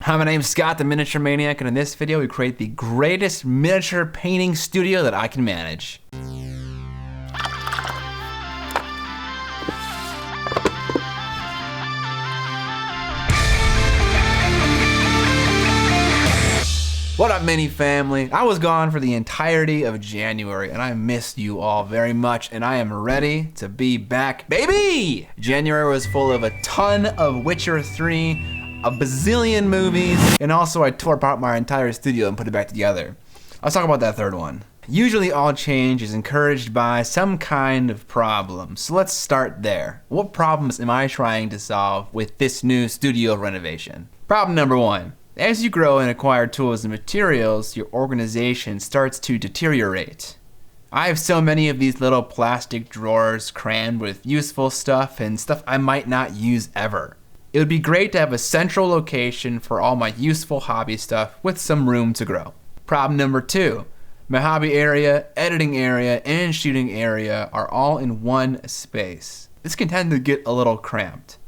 Hi, my name's Scott, the Miniature Maniac, and in this video we create the greatest miniature painting studio that I can manage. What up, Mini family? I was gone for the entirety of January and I missed you all very much, and I am ready to be back, baby! January was full of a ton of Witcher 3, a bazillion movies, and also I tore apart my entire studio and put it back together. Let's talk about that third one. Usually all change is encouraged by some kind of problem, so let's start there. What problems am I trying to solve with this new studio renovation? Problem number one. As you grow and acquire tools and materials, your organization starts to deteriorate. I have so many of these little plastic drawers crammed with useful stuff and stuff I might not use ever. It would be great to have a central location for all my useful hobby stuff with some room to grow. Problem number two. My hobby area, editing area, and shooting area are all in one space. This can tend to get a little cramped.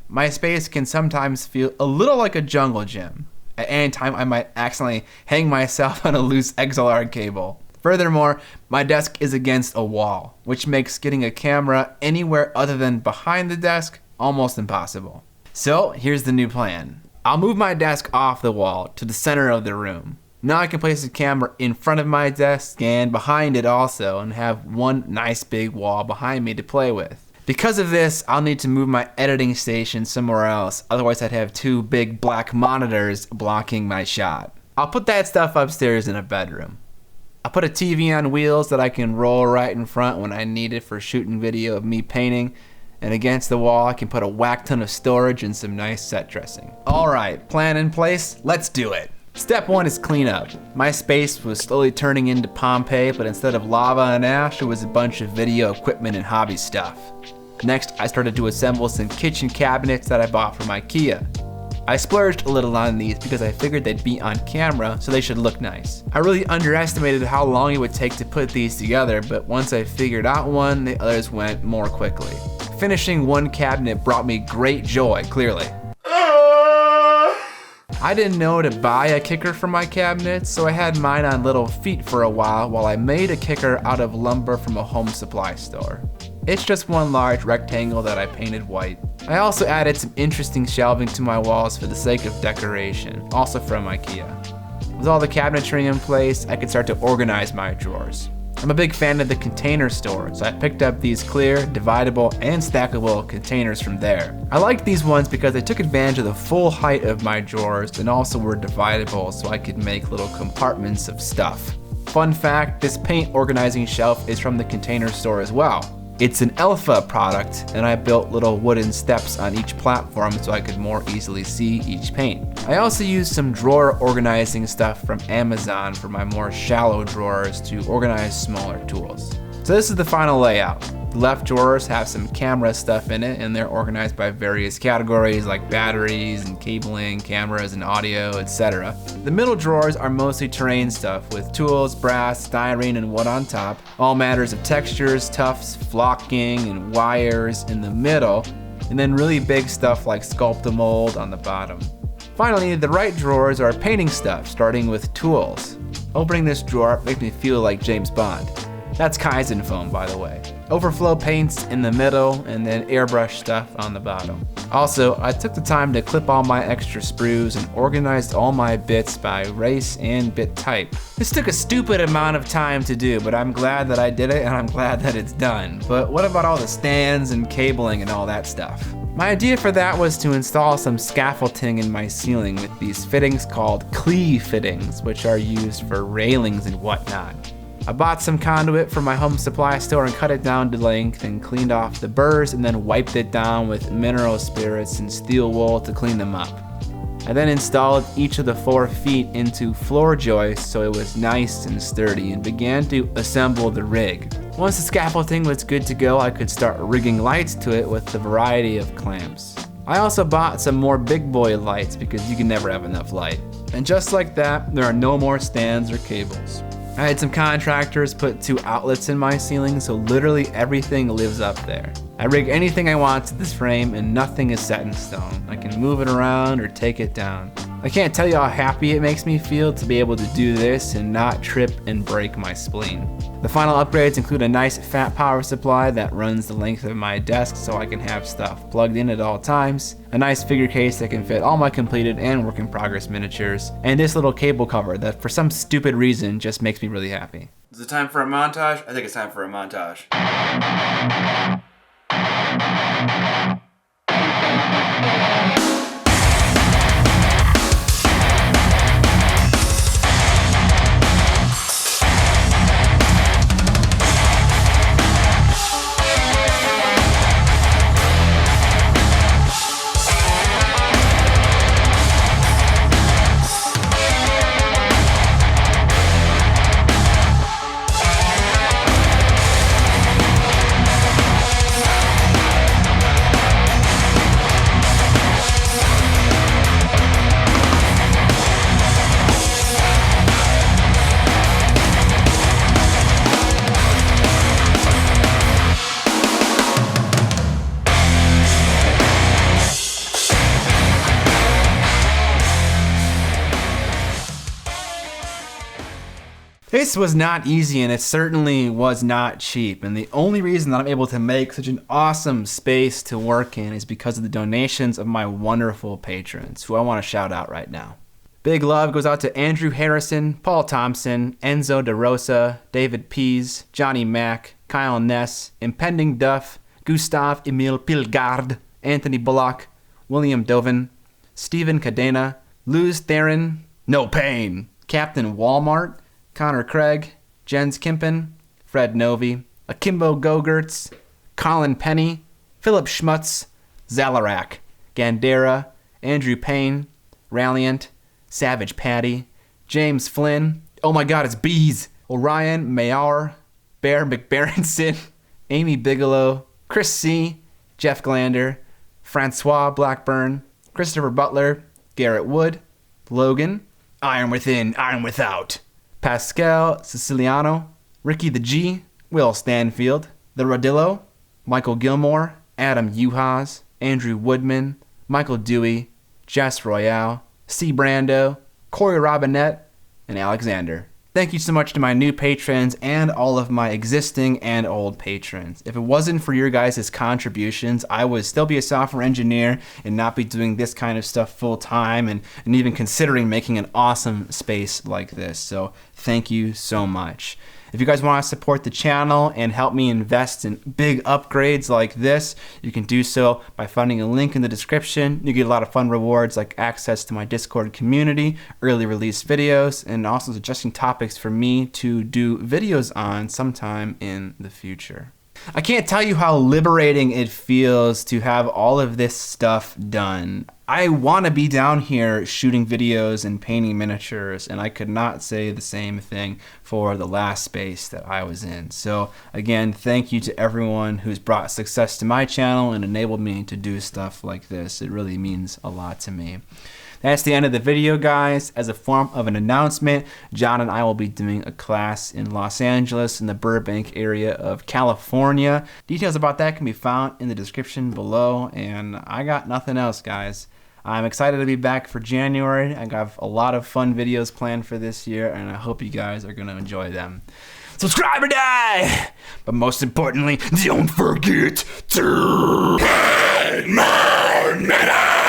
My space can sometimes feel a little like a jungle gym. At any time, I might accidentally hang myself on a loose XLR cable. Furthermore, my desk is against a wall, which makes getting a camera anywhere other than behind the desk almost impossible. So here's the new plan. I'll move my desk off the wall to the center of the room. Now I can place the camera in front of my desk and behind it also, and have one nice big wall behind me to play with. Because of this, I'll need to move my editing station somewhere else, otherwise I'd have two big black monitors blocking my shot. I'll put that stuff upstairs in a bedroom. I'll put a TV on wheels that I can roll right in front when I need it for shooting video of me painting, and against the wall I can put a whack ton of storage and some nice set dressing. Alright, plan in place, let's do it. Step one is clean up. My space was slowly turning into Pompeii, but instead of lava and ash, it was a bunch of video equipment and hobby stuff. Next, I started to assemble some kitchen cabinets that I bought from IKEA. I splurged a little on these because I figured they'd be on camera, so they should look nice. I really underestimated how long it would take to put these together, but once I figured out one, the others went more quickly. Finishing one cabinet brought me great joy, clearly. I didn't know to buy a kicker for my cabinets, so I had mine on little feet for a while I made a kicker out of lumber from a home supply store. It's just one large rectangle that I painted white. I also added some interesting shelving to my walls for the sake of decoration, also from IKEA. With all the cabinetry in place, I could start to organize my drawers. I'm a big fan of the Container Store, so I picked up these clear, dividable, and stackable containers from there. I liked these ones because they took advantage of the full height of my drawers and also were dividable so I could make little compartments of stuff. Fun fact, this paint organizing shelf is from the Container Store as well. It's an ELFA product, and I built little wooden steps on each platform so I could more easily see each paint. I also used some drawer organizing stuff from Amazon for my more shallow drawers to organize smaller tools. So this is the final layout. The left drawers have some camera stuff in it, and they're organized by various categories like batteries and cabling, cameras and audio, etc. The middle drawers are mostly terrain stuff with tools, brass, styrene, and wood on top. All matters of textures, tufts, flocking, and wires in the middle, and then really big stuff like Sculpt-A-Mold on the bottom. Finally, the right drawers are painting stuff, starting with tools. Opening this drawer makes me feel like James Bond. That's Kaizen foam, by the way. Overflow paints in the middle, and then airbrush stuff on the bottom. Also, I took the time to clip all my extra sprues and organized all my bits by race and bit type. This took a stupid amount of time to do, but I'm glad that I did it and I'm glad that it's done. But what about all the stands and cabling and all that stuff? My idea for that was to install some scaffolding in my ceiling with these fittings called cleave fittings, which are used for railings and whatnot. I bought some conduit from my home supply store and cut it down to length and cleaned off the burrs and then wiped it down with mineral spirits and steel wool to clean them up. I then installed each of the 4 feet into floor joists so it was nice and sturdy and began to assemble the rig. Once the scaffolding was good to go, I could start rigging lights to it with a variety of clamps. I also bought some more big boy lights because you can never have enough light. And just like that, there are no more stands or cables. I had some contractors put 2 outlets in my ceiling, so literally everything lives up there. I rig anything I want to this frame and nothing is set in stone. I can move it around or take it down. I can't tell you how happy it makes me feel to be able to do this and not trip and break my spleen. The final upgrades include a nice fat power supply that runs the length of my desk so I can have stuff plugged in at all times, a nice figure case that can fit all my completed and work in progress miniatures, and this little cable cover that for some stupid reason just makes me really happy. Is it time for a montage? I think it's time for a montage. This was not easy, and it certainly was not cheap, and the only reason that I'm able to make such an awesome space to work in is because of the donations of my wonderful patrons, who I want to shout out right now. Big love goes out to Andrew Harrison, Paul Thompson, Enzo DeRosa, David Pease, Johnny Mack, Kyle Ness, Impending Duff, Gustav Emil Pilgard, Anthony Bullock, William Dovin, Stephen Cadena, Luz Theron, No Pain, Captain Walmart, Connor Craig, Jens Kimpen, Fred Novi, Akimbo Gogertz, Colin Penny, Philip Schmutz, Zalarak, Gandera, Andrew Payne, Ralliant, Savage Patty, James Flynn, oh my god, it's bees, Orion Mayer, Bear McBaronson, Amy Bigelow, Chris C., Jeff Glander, Francois Blackburn, Christopher Butler, Garrett Wood, Logan, Iron Within, Iron Without, Pascal Siciliano, Ricky the G, Will Stanfield, The Rodillo, Michael Gilmore, Adam Uhas, Andrew Woodman, Michael Dewey, Jess Royale, C. Brando, Corey Robinette, and Alexander. Thank you so much to my new patrons and all of my existing and old patrons. If it wasn't for your guys' contributions, I would still be a software engineer and not be doing this kind of stuff full time and even considering making an awesome space like this. So thank you so much. If you guys want to support the channel and help me invest in big upgrades like this, you can do so by finding a link in the description. You get a lot of fun rewards like access to my Discord community, early release videos, and also suggesting topics for me to do videos on sometime in the future. I can't tell you how liberating it feels to have all of this stuff done. I want to be down here shooting videos and painting miniatures, and I could not say the same thing for the last space that I was in. So again, thank you to everyone who's brought success to my channel and enabled me to do stuff like this. It really means a lot to me. That's the end of the video, guys. As a form of an announcement, John and I will be doing a class in Los Angeles in the Burbank area of California. Details about that can be found in the description below, and I got nothing else, guys. I'm excited to be back for January. I got a lot of fun videos planned for this year, and I hope you guys are going to enjoy them. Subscribe or die! But most importantly, don't forget to paint more miniatures!